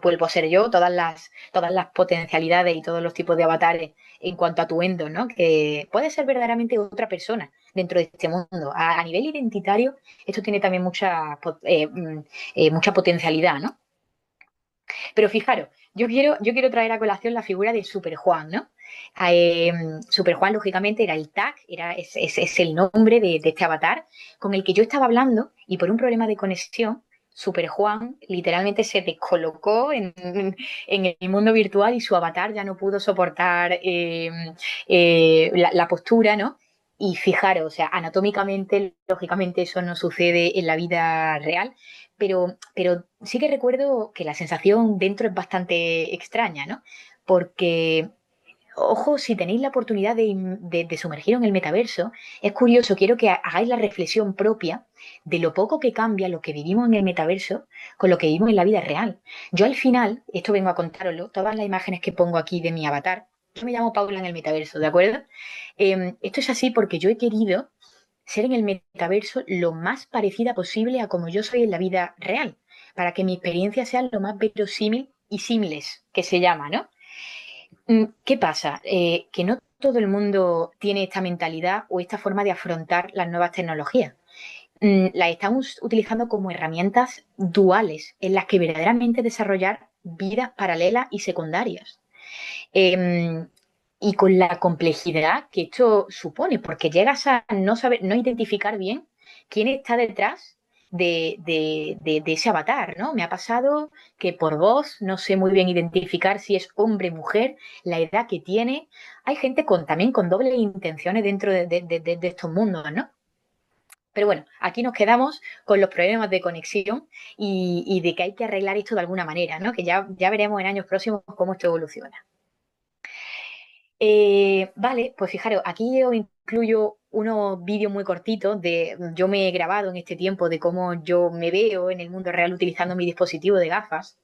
vuelvo a ser yo, todas las potencialidades y todos los tipos de avatares en cuanto a atuendo, ¿no? Que puede ser verdaderamente otra persona dentro de este mundo. A nivel identitario, esto tiene también mucha potencialidad, ¿no? Pero fijaros, yo quiero traer a colación la figura de Super Juan, ¿no? Eh, Super Juan, lógicamente, era el tag, es el nombre de este avatar con el que yo estaba hablando y por un problema de conexión, Super Juan literalmente se descolocó en el mundo virtual y su avatar ya no pudo soportar la postura, ¿no? Y fijaros, o sea, anatómicamente, lógicamente, eso no sucede en la vida real, pero sí que recuerdo que la sensación dentro es bastante extraña, ¿no? Porque, ojo, si tenéis la oportunidad de sumergiros en el metaverso, es curioso, quiero que hagáis la reflexión propia de lo poco que cambia lo que vivimos en el metaverso con lo que vivimos en la vida real. Yo al final, esto vengo a contároslo, todas las imágenes que pongo aquí de mi avatar, yo me llamo Paula en el metaverso, ¿de acuerdo? Esto es así porque yo he querido ser en el metaverso lo más parecida posible a como yo soy en la vida real, para que mi experiencia sea lo más verosímil y símiles, que se llama, ¿no? ¿Qué pasa? Que no todo el mundo tiene esta mentalidad o esta forma de afrontar las nuevas tecnologías. Las estamos utilizando como herramientas duales en las que verdaderamente desarrollar vidas paralelas y secundarias. Eh, y con la complejidad que esto supone, porque llegas a no saber, no identificar bien quién está detrás de ese avatar, ¿no? Me ha pasado que por voz no sé muy bien identificar si es hombre, mujer, la edad que tiene. Hay gente también con dobles intenciones dentro de estos mundos, ¿no? Pero bueno, aquí nos quedamos con los problemas de conexión y de que hay que arreglar esto de alguna manera, ¿no? Que ya veremos en años próximos cómo esto evoluciona. Vale, pues fijaros, aquí os incluyo unos vídeos muy cortitos de yo me he grabado en este tiempo de cómo yo me veo en el mundo real utilizando mi dispositivo de gafas.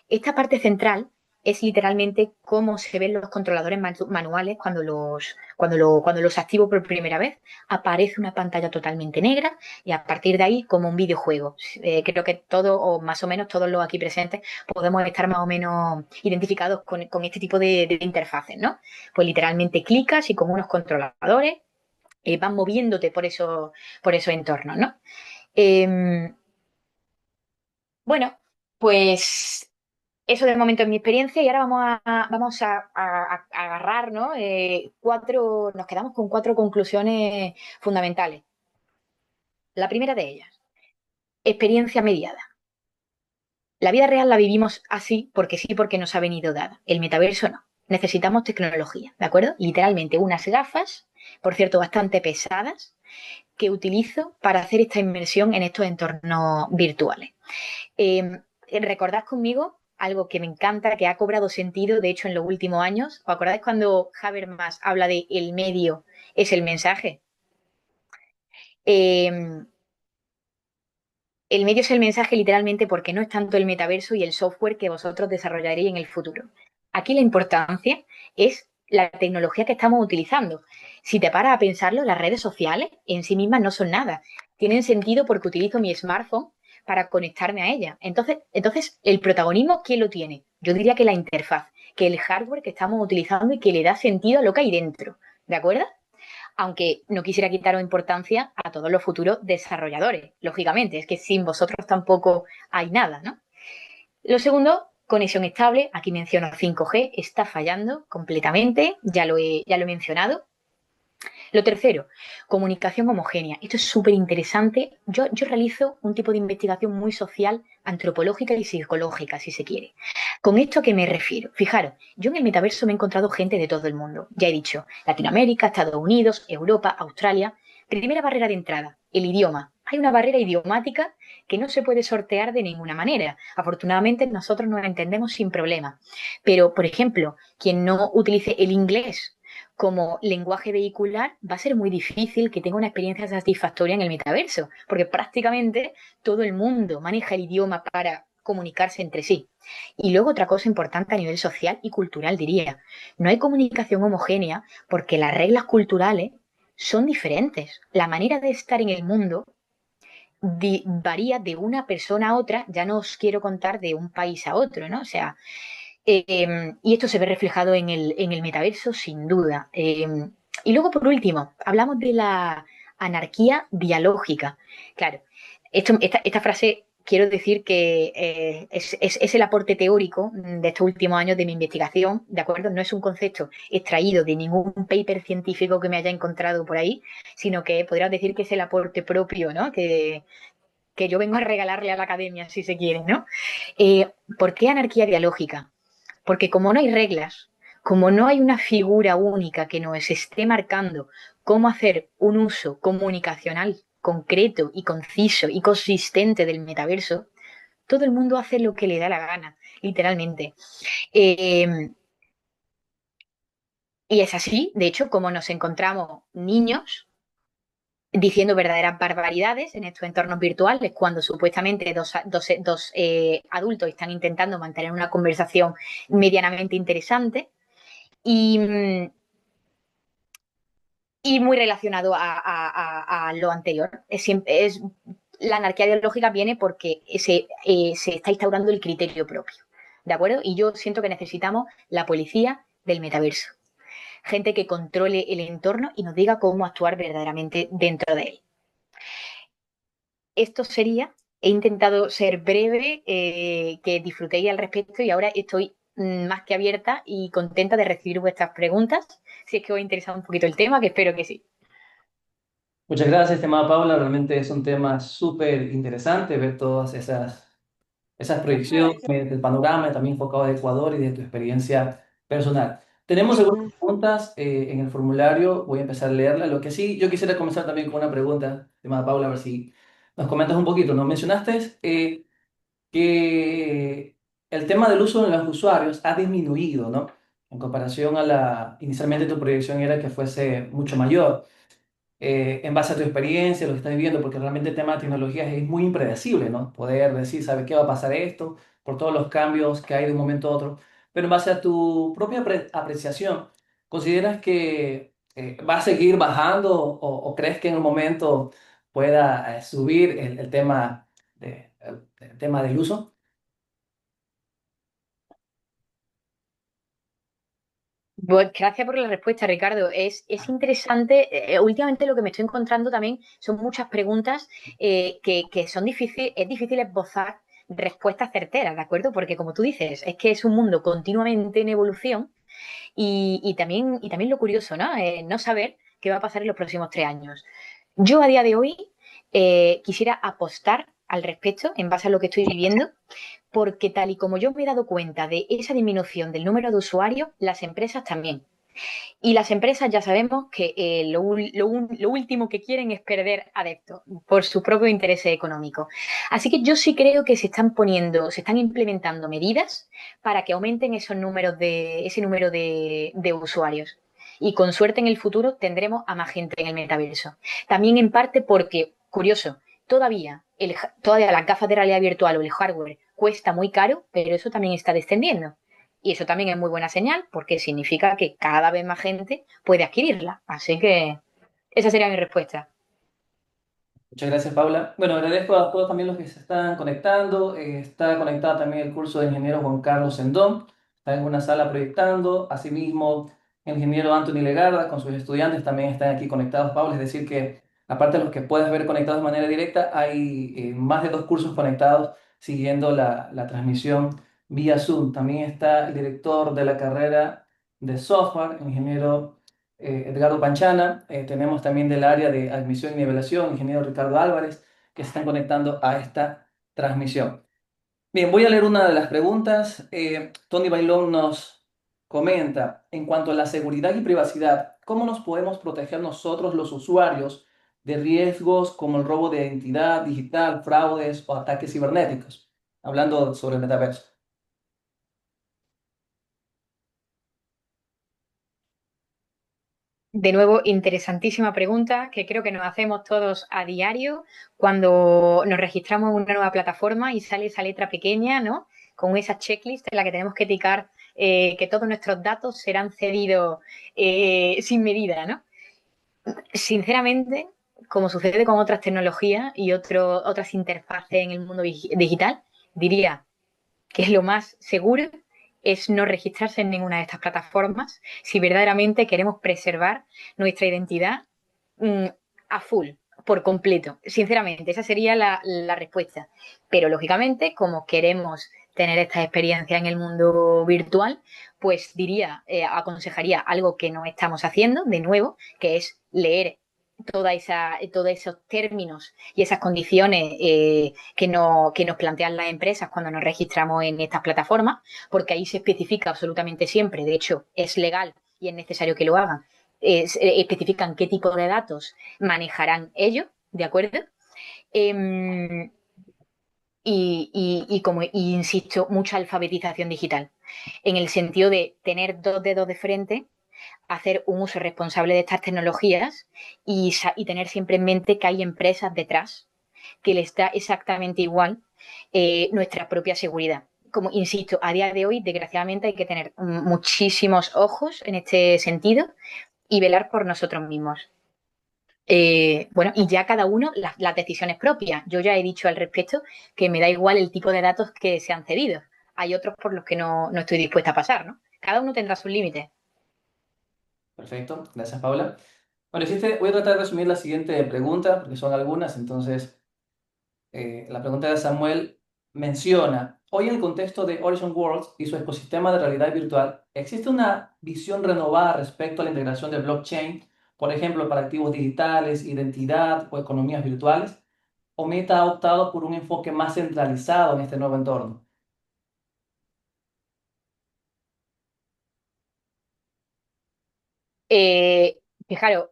Esta parte central es literalmente cómo se ven los controladores manuales cuando los activo por primera vez. Aparece una pantalla totalmente negra y a partir de ahí como un videojuego. Creo que todos, o más o menos todos los aquí presentes, podemos estar más o menos identificados con este tipo de interfaces, ¿no? Pues literalmente clicas y con unos controladores van moviéndote por esos entornos, ¿no? Eh, bueno, pues eso de momento es mi experiencia y ahora vamos a agarrar, ¿no? Nos quedamos con 4 conclusiones fundamentales. La primera de ellas, experiencia mediada. La vida real la vivimos así porque sí, porque nos ha venido dada. El metaverso no. Necesitamos tecnología, ¿de acuerdo? Literalmente unas gafas, por cierto, bastante pesadas, que utilizo para hacer esta inmersión en estos entornos virtuales. Recordad conmigo algo que me encanta, que ha cobrado sentido, de hecho, en los últimos años. ¿Os acordáis cuando Habermas habla de el medio es el mensaje? Eh, el medio es el mensaje literalmente porque no es tanto el metaverso y el software que vosotros desarrollaréis en el futuro. Aquí la importancia es la tecnología que estamos utilizando. Si te paras a pensarlo, las redes sociales en sí mismas no son nada. Tienen sentido porque utilizo mi smartphone para conectarme a ella. Entonces, el protagonismo, ¿quién lo tiene? Yo diría que la interfaz, que el hardware que estamos utilizando y que le da sentido a lo que hay dentro. ¿De acuerdo? Aunque no quisiera quitaros importancia a todos los futuros desarrolladores, lógicamente, es que sin vosotros tampoco hay nada, ¿no? Lo segundo, conexión estable, aquí menciono 5G, está fallando completamente, ya lo he mencionado. Lo tercero, comunicación homogénea. Esto es súper interesante. Yo realizo un tipo de investigación muy social, antropológica y psicológica, si se quiere. ¿Con esto a qué me refiero? Fijaros, yo en el metaverso me he encontrado gente de todo el mundo. Ya he dicho, Latinoamérica, Estados Unidos, Europa, Australia. Primera barrera de entrada, el idioma. Hay una barrera idiomática que no se puede sortear de ninguna manera. Afortunadamente nosotros nos entendemos sin problema. Pero, por ejemplo, quien no utilice el inglés como lenguaje vehicular, va a ser muy difícil que tenga una experiencia satisfactoria en el metaverso, porque prácticamente todo el mundo maneja el idioma para comunicarse entre sí. Y luego otra cosa importante a nivel social y cultural, diría, no hay comunicación homogénea porque las reglas culturales son diferentes. La manera de estar en el mundo varía de una persona a otra, ya no os quiero contar de un país a otro, ¿no? O sea, Y esto se ve reflejado en el metaverso, sin duda. Y luego, por último, hablamos de la anarquía dialógica. Claro, esta frase quiero decir que es el aporte teórico de estos últimos años de mi investigación, ¿de acuerdo? No es un concepto extraído de ningún paper científico que me haya encontrado por ahí, sino que podríamos decir que es el aporte propio, ¿no? Que yo vengo a regalarle a la academia, si se quiere, ¿no? ¿Por qué anarquía dialógica? Porque como no hay reglas, como no hay una figura única que nos esté marcando cómo hacer un uso comunicacional concreto y conciso y consistente del metaverso, todo el mundo hace lo que le da la gana, literalmente. Eh, y es así, de hecho, como nos encontramos niños diciendo verdaderas barbaridades en estos entornos virtuales cuando supuestamente dos adultos están intentando mantener una conversación medianamente interesante. Y, y muy relacionado a lo anterior. La anarquía ideológica viene porque se está instaurando el criterio propio, ¿de acuerdo? Y yo siento que necesitamos la policía del metaverso. Gente que controle el entorno y nos diga cómo actuar verdaderamente dentro de él. Esto sería, he intentado ser breve, que disfrutéis al respecto y ahora estoy más que abierta y contenta de recibir vuestras preguntas, si es que os ha interesado un poquito el tema, que espero que sí. Muchas gracias, estimada Paula. Realmente es un tema súper interesante ver todas esas proyecciones del panorama, también enfocado de Ecuador y de tu experiencia personal. Tenemos algunas preguntas en el formulario, voy a empezar a leerla. Lo que sí, yo quisiera comenzar también con una pregunta, estimada Paula, a ver si nos comentas un poquito. Nos mencionaste que el tema del uso de los usuarios ha disminuido, ¿no? En comparación a inicialmente tu proyección era que fuese mucho mayor. En base a tu experiencia, lo que estás viviendo, porque realmente el tema de tecnologías es muy impredecible, ¿no? Poder decir, ¿sabes qué va a pasar esto? Por todos los cambios que hay de un momento a otro. Pero en base a tu propia apreciación, ¿consideras que va a seguir bajando o crees que en un momento pueda subir el tema del uso? Pues gracias por la respuesta, Ricardo. Es interesante. Últimamente lo que me estoy encontrando también son muchas preguntas que son es difícil esbozar respuestas certeras, ¿de acuerdo? Porque como tú dices, es que es un mundo continuamente en evolución y también lo curioso, ¿no? No saber qué va a pasar en los próximos 3 años. Yo a día de hoy quisiera apostar al respecto en base a lo que estoy viviendo porque tal y como yo me he dado cuenta de esa disminución del número de usuarios, las empresas también. Y las empresas ya sabemos que lo último que quieren es perder adeptos por su propio interés económico. Así que yo sí creo que se están implementando medidas para que aumenten ese número de usuarios. Y con suerte en el futuro tendremos a más gente en el metaverso. También en parte porque, curioso, todavía las gafas de realidad virtual o el hardware cuesta muy caro, pero eso también está descendiendo. Y eso también es muy buena señal porque significa que cada vez más gente puede adquirirla. Así que esa sería mi respuesta. Muchas gracias, Paula. Bueno, agradezco a todos también los que se están conectando. Está conectado también el curso de ingeniero Juan Carlos Sendón. Está en una sala proyectando. Asimismo, el ingeniero Anthony Legarda con sus estudiantes también están aquí conectados, Paula. Es decir, que aparte de los que puedes ver conectados de manera directa, hay más de 2 cursos conectados siguiendo la transmisión vía Zoom. También está el director de la carrera de software, el ingeniero Edgardo Panchana. Tenemos también del área de admisión y nivelación, ingeniero Ricardo Álvarez, que se están conectando a esta transmisión. Bien, voy a leer una de las preguntas. Tony Bailón nos comenta, en cuanto a la seguridad y privacidad, ¿cómo nos podemos proteger nosotros los usuarios de riesgos como el robo de identidad digital, fraudes o ataques cibernéticos? Hablando sobre el metaverso. De nuevo, interesantísima pregunta que creo que nos hacemos todos a diario cuando nos registramos en una nueva plataforma y sale esa letra pequeña, ¿no? Con esa checklist en la que tenemos que ticar que todos nuestros datos serán cedidos sin medida, ¿no? Sinceramente, como sucede con otras tecnologías y otras interfaces en el mundo digital, diría que es lo más seguro es no registrarse en ninguna de estas plataformas si verdaderamente queremos preservar nuestra identidad mm, a full, por completo. Sinceramente, esa sería la respuesta. Pero lógicamente, como queremos tener esta experiencia en el mundo virtual, pues diría, aconsejaría algo que no estamos haciendo, de nuevo, que es leer todos esos términos y esas condiciones que nos plantean las empresas cuando nos registramos en estas plataformas, porque ahí se especifica absolutamente siempre, de hecho es legal y es necesario que lo hagan, especifican qué tipo de datos manejarán ellos, ¿de acuerdo? Eh, y insisto, mucha alfabetización digital, en el sentido de tener dos dedos de frente, hacer un uso responsable de estas tecnologías y tener siempre en mente que hay empresas detrás que les da exactamente igual nuestra propia seguridad. Como insisto, a día de hoy, desgraciadamente, hay que tener muchísimos ojos en este sentido y velar por nosotros mismos. Bueno, y ya cada uno las decisiones propias. Yo ya he dicho al respecto que me da igual el tipo de datos que se han cedido. Hay otros por los que no estoy dispuesta a pasar, ¿no? Cada uno tendrá sus límites. Perfecto, gracias Paula. Bueno, voy a tratar de resumir la siguiente pregunta, porque son algunas, entonces la pregunta de Samuel menciona, hoy en el contexto de Horizon Worlds y su ecosistema de realidad virtual, ¿existe una visión renovada respecto a la integración de blockchain, por ejemplo, para activos digitales, identidad o economías virtuales? ¿O Meta ha optado por un enfoque más centralizado en este nuevo entorno? Eh, Fijaros,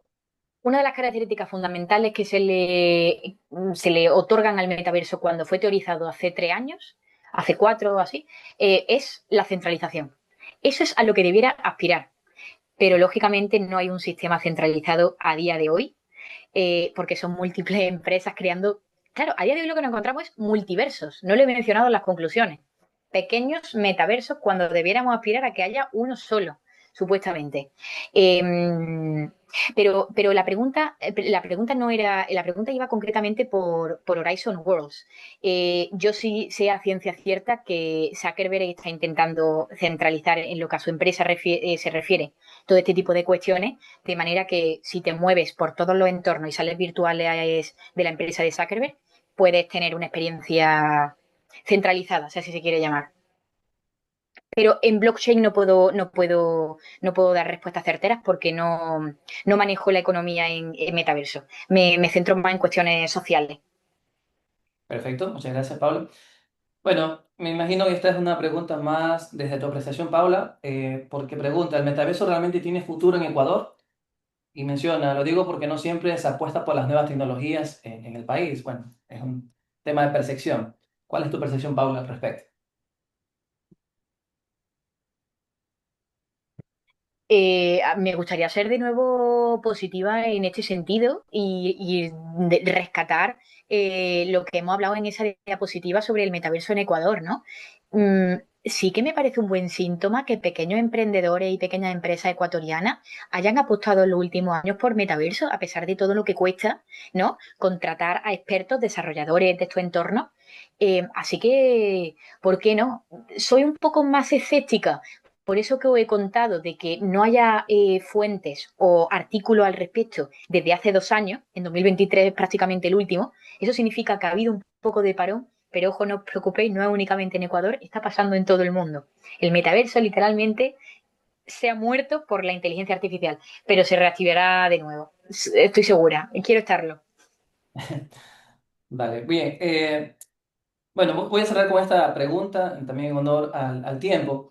una de las características fundamentales que se le otorgan al metaverso cuando fue teorizado hace 3 años, hace 4 o así, es la centralización. Eso es a lo que debiera aspirar, pero lógicamente no hay un sistema centralizado a día de hoy, porque son múltiples empresas creando. Claro, a día de hoy lo que nos encontramos es multiversos, no lo he mencionado en las conclusiones. Pequeños metaversos cuando debiéramos aspirar a que haya uno solo, supuestamente. Eh, pero la pregunta no era, la pregunta iba concretamente por Horizon Worlds. Yo sí sé a ciencia cierta que Zuckerberg está intentando centralizar en lo que a su empresa se refiere todo este tipo de cuestiones, de manera que si te mueves por todos los entornos y sales virtuales de la empresa de Zuckerberg, puedes tener una experiencia centralizada, si así se quiere llamar. Pero en blockchain no puedo dar respuestas certeras porque no manejo la economía en metaverso. Me centro más en cuestiones sociales. Perfecto, muchas gracias, Paula. Bueno, me imagino que esta es una pregunta más desde tu apreciación, Paula, porque pregunta, ¿el metaverso realmente tiene futuro en Ecuador? Y menciona, lo digo porque no siempre se apuesta por las nuevas tecnologías en el país. Bueno, es un tema de percepción. ¿Cuál es tu percepción, Paula, al respecto? Me gustaría ser de nuevo positiva en este sentido y rescatar lo que hemos hablado en esa diapositiva sobre el metaverso en Ecuador, ¿no? Sí que me parece un buen síntoma que pequeños emprendedores y pequeñas empresas ecuatorianas hayan apostado en los últimos años por metaverso, a pesar de todo lo que cuesta, ¿no? Contratar a expertos desarrolladores de estos entornos. Así que, ¿por qué no? Soy un poco más escéptica por eso que os he contado de que no haya fuentes o artículos al respecto desde hace 2 años, en 2023 es prácticamente el último, eso significa que ha habido un poco de parón, pero ojo, no os preocupéis, no es únicamente en Ecuador, está pasando en todo el mundo. El metaverso literalmente se ha muerto por la inteligencia artificial, pero se reactivará de nuevo. Estoy segura, quiero estarlo. Vale, bien. Bueno, voy a cerrar con esta pregunta, también en honor al tiempo.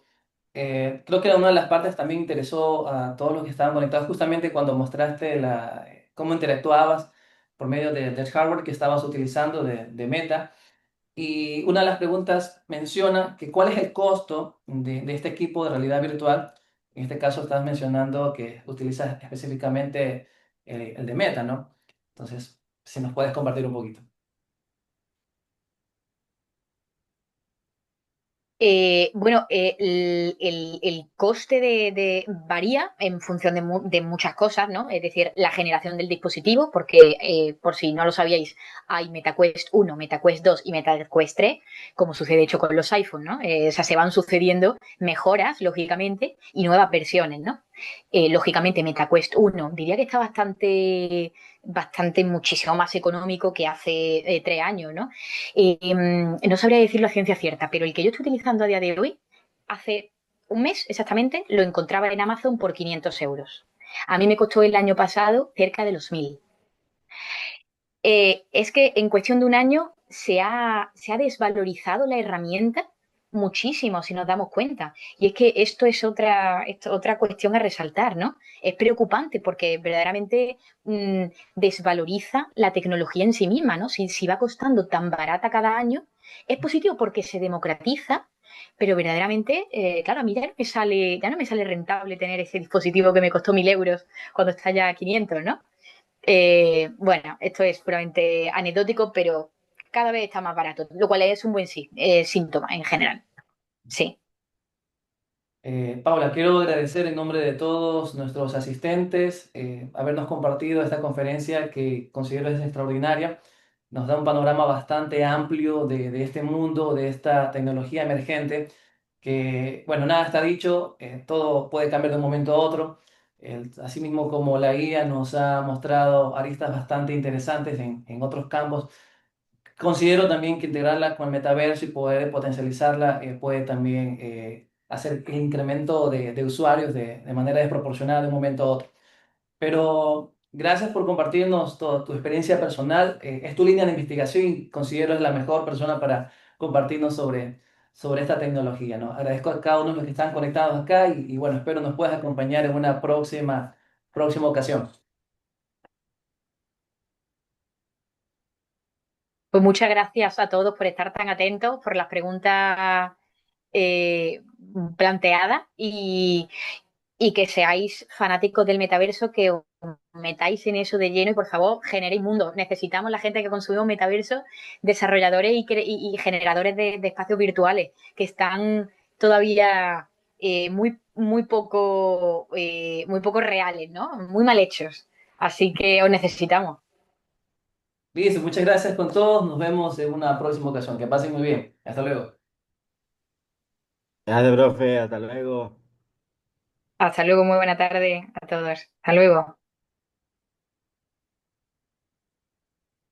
Creo que una de las partes también interesó a todos los que estaban conectados justamente cuando mostraste cómo interactuabas por medio del hardware que estabas utilizando de Meta. Y una de las preguntas menciona que cuál es el costo de este equipo de realidad virtual. En este caso estás mencionando que utilizas específicamente el de Meta, ¿no? Entonces, si nos puedes compartir un poquito. Bueno, el coste varía en función de muchas cosas, ¿no? Es decir, la generación del dispositivo, porque por si no lo sabíais, hay MetaQuest 1, MetaQuest 2 y MetaQuest 3, como sucede de hecho con los iPhones, ¿no? O sea, se van sucediendo mejoras, lógicamente, y nuevas versiones, ¿no? Lógicamente, MetaQuest 1 diría que está bastante muchísimo más económico que hace 3 años, ¿no? No sabría decirlo a ciencia cierta, pero el que yo estoy utilizando a día de hoy, hace un mes exactamente, lo encontraba en Amazon por 500 euros. A mí me costó el año pasado cerca de los 1000. Es que en cuestión de un año se ha desvalorizado la herramienta muchísimo, si nos damos cuenta. Y es que esto es otra cuestión a resaltar, ¿no? Es preocupante porque verdaderamente mmm, desvaloriza la tecnología en sí misma, ¿no? Si va costando tan barata cada año, es positivo porque se democratiza, pero verdaderamente, claro, a mí ya no me sale rentable tener ese dispositivo que me costó 1000 euros cuando está ya a 500, ¿no? Bueno, esto es puramente anecdótico, pero cada vez está más barato, lo cual es un buen síntoma en general. Sí. Paula, quiero agradecer en nombre de todos nuestros asistentes habernos compartido esta conferencia que considero es extraordinaria. Nos da un panorama bastante amplio de este mundo, de esta tecnología emergente, que, bueno, nada está dicho, todo puede cambiar de un momento a otro. Asimismo, como la guía nos ha mostrado aristas bastante interesantes en otros campos, considero también que integrarla con el metaverso y poder potencializarla puede también hacer el incremento de usuarios de manera desproporcionada de un momento a otro. Pero gracias por compartirnos toda tu experiencia personal. Es tu línea de investigación y considero es la mejor persona para compartirnos sobre esta tecnología, ¿no? Agradezco a cada uno de los que están conectados acá y bueno, espero nos puedas acompañar en una próxima ocasión. Pues muchas gracias a todos por estar tan atentos, por las preguntas eh, planteadas y que seáis fanáticos del metaverso, que os metáis en eso de lleno y por favor generéis mundo. Necesitamos la gente que consumimos metaverso, desarrolladores y generadores de espacios virtuales que están todavía muy poco reales, ¿no? Muy mal hechos. Así que os necesitamos. Listo, muchas gracias con todos. Nos vemos en una próxima ocasión. Que pasen muy bien. Hasta luego. Gracias, profe, hasta luego. Hasta luego, muy buena tarde a todos. Hasta luego.